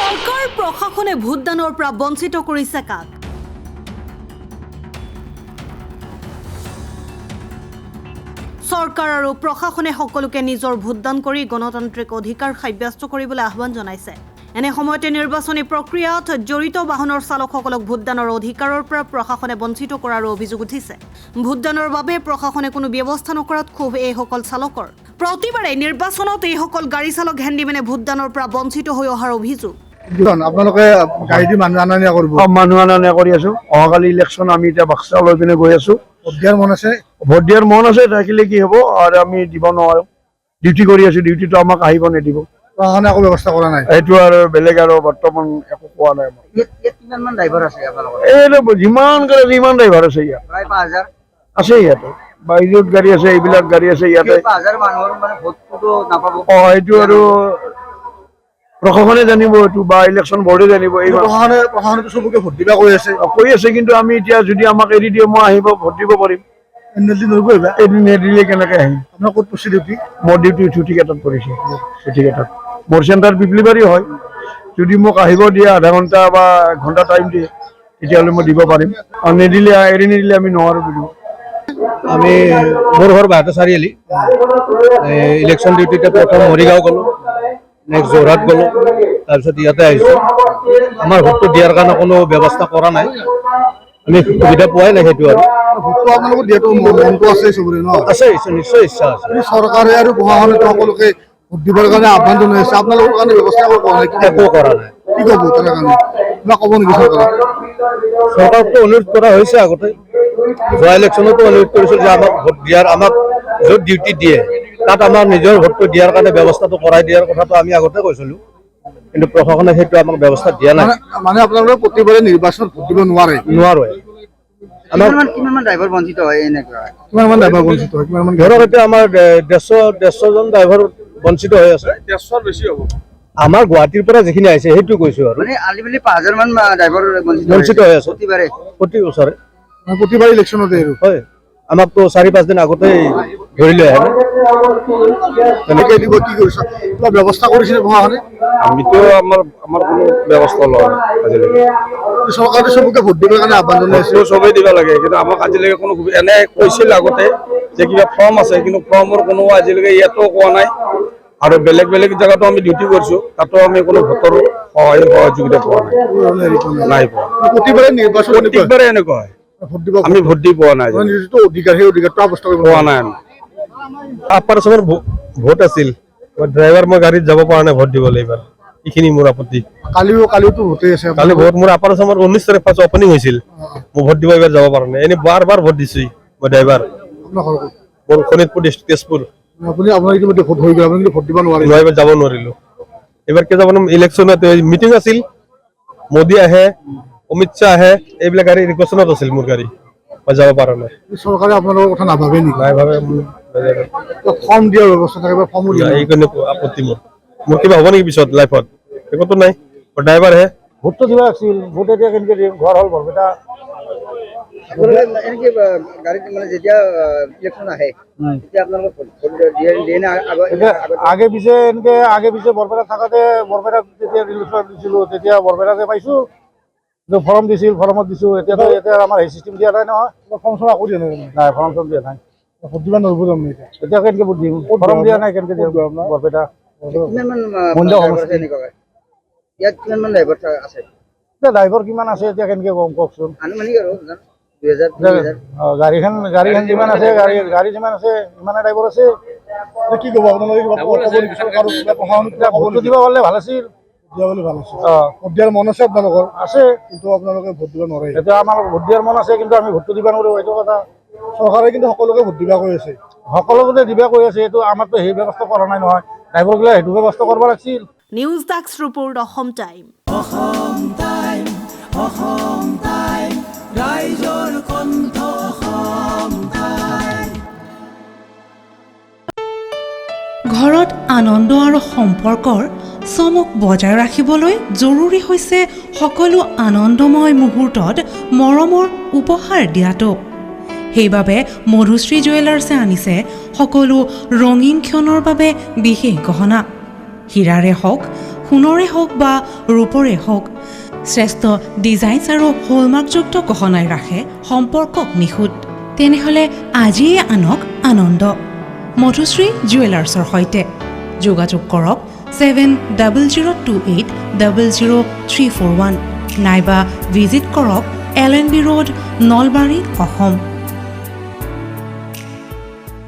চৰকাৰ প্ৰশাসনে ভোটদানৰ পৰা বঞ্চিত কৰিছে কাক? চৰকাৰ আৰু প্ৰশাসনে সকলোকে নিজৰ ভোটদান কৰি গণতান্ত্ৰিক অধিকাৰ সাব্যস্ত কৰিবলৈ আহ্বান জনাইছে। এনে সময়তে নিৰ্বাচনী প্ৰক্ৰিয়াত জড়িত বাহনৰ চালকসকলক ভোটদানৰ অধিকাৰৰ পৰা প্ৰশাসনে বঞ্চিত কৰাৰ অভিযোগ উঠিছে। ভোটদানৰ বাবে প্ৰশাসনে কোনো ব্যৱস্থা নকৰাত ক্ষোভ এইসকল চালকৰ। প্ৰতিবাৰে নিৰ্বাচনত এইসকল গাড়ী চালক হেণ্ডিমেনে ভোটদানৰ পৰা বঞ্চিত হৈ অহাৰ অভিযোগ। আপোনালোকে গাড়ী দি মানুহ আনা নিয়া কৰিব? মানুহ আনা নিয়া কৰি আছো। অহাকালি ইলেকশ্যন আমি এতিয়া বাক্সা লৈ পিনে গৈ আছো। ভোট দিয়াৰ মন আছে? ভোট দিয়াৰ মন আছে, থাকিলে কি হ'ব আৰু আমি দিব নোৱাৰো। ডিউটি কৰি আছো, ডিউটিটো আমাক আহিব নিদিব। প্ৰশাসনে একো ব্যৱস্থা কৰা নাই? এইটো আৰু বেলেগ আৰু বৰ্তমান একো কোৱা নাই। কিমানমান ড্ৰাইভাৰ আছে আপোনালোকৰ? এইটো যিমান কৰে সিমান ড্ৰাইভাৰ আছে ইয়াত। প্ৰায় ৫,০০০ আছে ইয়াতে। বাহিৰত গাড়ী আছে, এইবিলাক গাড়ী আছে ইয়াতে। ৫,০০০ মানুহৰ মানে ভোটটো নাপাব। এইটো আৰু প্ৰশাসনে জানিব, এইটো বা ইলেকশ্যন বৰ্ডে জানিব। এই প্ৰশাসনে চবকে ভোট দিবা কৈ আছে, কিন্তু আমি এতিয়া যদি আমাক এৰি দিয়ে মই আহিব ভোট দিব পাৰিম। এদিন নেদিলে কেনেকে আহিম? আপোনাৰ ক'ত পষ্ট ডিউটি? মোৰ ডিউটি চুটিঘাটত পৰিছে। চুটিঘাটত মোৰ চেণ্টাৰ পিপলিবাৰী হয়। যদি মোক আহিব দিয়ে আধা ঘণ্টা বা ১ ঘণ্টা টাইম দিয়ে, তেতিয়াহ'লে মই দিব পাৰিম। আৰু নিদিলে এৰি নিদিলে আমি নোৱাৰো দিব। আমি মোৰ ঘৰ বাহাটা চাৰিআলি। ইলেকশ্যন ডিউটিতে প্ৰথম মৰিগাঁও গ'লোঁ, নেক্সট যোৰহাট গ'লোঁ, তাৰপিছত ইয়াতে আহিছোঁ। আমাৰ ভোটটো দিয়াৰ কাৰণে কোনো ব্যৱস্থা কৰা নাই, আমি সুবিধা পোৱাই নাই। সেইটো আৰু ভোটটো আপোনালোকৰ দিয়াটো মনটো আছে চবৰে ন? আছে, নিশ্চয় ইচ্ছা আছে। চৰকাৰে আৰু প্ৰশাসনে সকলোকে ভোট দিবৰ কাৰণে আহ্বান জনাইছে, আপোনালোকৰ কাৰণে ব্যৱস্থা কৰা নাই? একো কৰা নাই। কি ক'ব তাৰ কাৰণে? কিবা ক'ব নেকি চৰকাৰক? চৰকাৰকতো অনুৰোধ কৰা হৈছে আগতে, যোৱা ইলেকশ্যনতো অনুৰোধ কৰিছিল যে আমাক ভোট দিয়াৰ, আমাক য'ত ডিউটি দিয়ে তাত আমাৰ নিজৰ ভোটটো দিয়াৰ কাৰণে ব্যৱস্থাটো কৰাই দিয়াৰ কথাটো আমি আগতে কৈছিলোঁ, কিন্তু প্ৰশাসনে সেইটো আমাক ব্যৱস্থা দিয়া নাই। মানে আপোনালোকে প্ৰতিবাৰে নিৰ্বাচনত ভোট দিব নোৱাৰে? নোৱাৰোৱে। কিমানমান ড্ৰাইভাৰ বঞ্চিত হয়? কিমানমান ড্ৰাইভাৰ বঞ্চিত হয়? কিমানমান? ধৰক এতিয়া আমাৰ ১৫০জন ড্ৰাইভাৰ বঞ্চিত হৈ আছে। ১৫০ বেছি হ'ব। আমাৰ গুৱাহাটীৰ পৰা যিখিনি আহিছে সেইটো কৈছো আৰু মানে আলটিমেটলি ৫,০০০ মান ড্ৰাইভাৰ বঞ্চিত হৈ আছে প্ৰতিবাৰে বছৰে। প্ৰতিবাৰ ইলেকশ্যনতে আৰু হয়, আমাকতো ৪-৫ দিন আগতেই ধৰি লৈ আহে। তেনেকে দিব কি কৰিছে? কিবা ব্যৱস্থা কৰিছিলে প্ৰশাসনে? আমিতো আমাৰ কোনো ব্যৱস্থা লোৱা নাই আজিলৈকে। চৰকাৰে চবকে ভোট দিবৰ কাৰণে আহ্বান জনাইছে। চবেই দিব লাগে, কিন্তু আমাক আজিলৈকে কোনো এনে কৈছিল আগতে যে কিবা ফৰ্ম আছে, কিন্তু ফৰ্মৰ কোনো আজিলৈকে ইয়াতো কোৱা নাই। আৰু বেলেগ বেলেগ জেগাতো আমি ডিউটি কৰিছো, তাতো আমি কোনো ভোটৰ সহযোগিতা পোৱা নাই পোৱা। প্ৰতিবাৰে নিৰ্বাচন প্ৰত্যেকবাৰে এনেকুৱা হয়, ভোট দিব আমি ভোট দি পোৱা নাই, যিটো অধিকাৰ সেই অধিকাৰটো অৱস্থা পোৱা নাই আমি। আপাৰ আছামৰ ভোট আছিল, ড্ৰাইভাৰ মই গাড়ীত যাব পৰা নাই ভোট দিবলৈ। এইবাৰ এইখিনি মোৰ আপত্তি। কালিওতো ভোটেই আছে। কালি ভোট মোৰ আপাৰ আছামৰ 19 তাৰিখ ফাৰ্ষ্ট অপেনিং হৈছিল, মই ভোট দিব এইবাৰ যাব পৰা নাই। এনেই বাৰ ভোট দিছো মই ড্ৰাইভাৰ। মোৰ শোণিতপুৰ ডিষ্ট্ৰিক্ট, তেজপুৰ। আপোনাৰ ইতিমধ্যে ভোট হৈ গ'ল, আপুনি কিন্তু ভোট দিব নোৱাৰিলে? এইবাৰ যাব নোৱাৰিলো। এইবাৰ কি যাব? ইলেকশ্যনত মিটিং আছিল, মোদী আহে, অমিত শ্বাহ আহে, এইবিলাক গাড়ী ৰিকুৱেশ্যনত আছিল মোৰ গাড়ী, মই যাব পৰা নাই। চৰকাৰে আপোনালোকৰ কথা নাভাবে নেকি? নাই ভাবে। ফৰ্ম দিয়াৰ ব্যৱস্থা থাকে, ফৰ্ম এইকাৰণে আপত্তি মোৰ কিবা হ'ব নেকি পিছত লাইফত? একোতো নাই, ড্ৰাইভাৰ হে। ভোটটো দিবা আছিল, ভোট এতিয়া কেনেকৈ দিম? ঘৰ হ'ল বৰপেটা। এনেকে গাড়ীত মানে যেতিয়া ইলেকশ্যন আহে তেতিয়া আপোনালোকে আগে পিছে বৰপেটা থাকোঁতে বৰপেটাত যেতিয়া ইলেকশ্যন দিছিলোঁ, তেতিয়া বৰপেটাতে পাইছোঁ, ফৰ্ম দিছিল, ফৰ্মত দিছোঁ। এতিয়াতো এতিয়া আমাৰ সেই চিষ্টেম দিয়া নাই নহয়। ফৰ্ম চৰ্ম আকৌ দিয়া নাই? নাই, ফৰ্ম চৰ্ম দিয়া নাই। ভোট দিব নোৱাৰিব তাৰমানে এতিয়া? এতিয়া কেনেকৈ ভোট দিম? ফৰ্ম দিয়া নাই, কেনেকৈ দিম? বৰপেটা ইয়াত কিমানমান ড্ৰাইভাৰ আছে? ড্ৰাইভাৰ কিমান আছে এতিয়া কেনেকৈ কম কওকচোন? আনুমানিক আৰু ২০০০ গাড়ীখন যিমান আছে, গাড়ী যিমান আছে ইমানে ড্ৰাইভাৰ আছে। কি ক'ব আপোনালোকে? ভোটটো দিব পাৰিলে ভাল আছিল। ভোট দিয়াৰ মন আছে আপোনালোকৰ? আছে, কিন্তু আপোনালোকে ভোট দিব নোৱাৰে? এতিয়া আমাৰ ভোট দিয়াৰ মন আছে, কিন্তু আমি ভোটটো দিব নোৱাৰোঁ, এইটো কথা। চৰকাৰে কিন্তু সকলোকে ভোট দিবা কৈ আছে। সকলোকে দিবা কৈ আছে, এইটো আমাৰতো সেই ব্যৱস্থা কৰা নাই নহয়। ড্ৰাইভাৰগিলা সেইটো ব্যৱস্থা কৰিব লাগিছিল। News desk report, Assam time. ৰাইজৰ কণ্ঠ অসম টাইম। ঘৰত আনন্দ আৰু সম্পৰ্কৰ চমক বজাই ৰাখিবলৈ জৰুৰী হৈছে সকলো আনন্দময় মুহূৰ্তত মৰমৰ উপহাৰ দিয়াটো। সেইবাবে মধুশ্ৰী জুৱেলাৰ্ছে আনিছে সকলো ৰঙীন ক্ষণৰ বাবে বিশেষ গহনা। হীৰাৰে হওক, সোণৰে হওক বা ৰূপৰে হওক শ্ৰেষ্ঠ ডিজাইনছ আৰু হলমাৰ্কযুক্ত গহনাই ৰাখে সম্পৰ্কক নিখুঁত। তেনেহ'লে আজিয়ে আনক আনন্দ মধুশ্ৰী জুৱেলাৰ্ছৰ সৈতে যোগাযোগ কৰক 7002800341 নাইবা ভিজিট কৰক LNB ৰোড নলবাৰী অসম।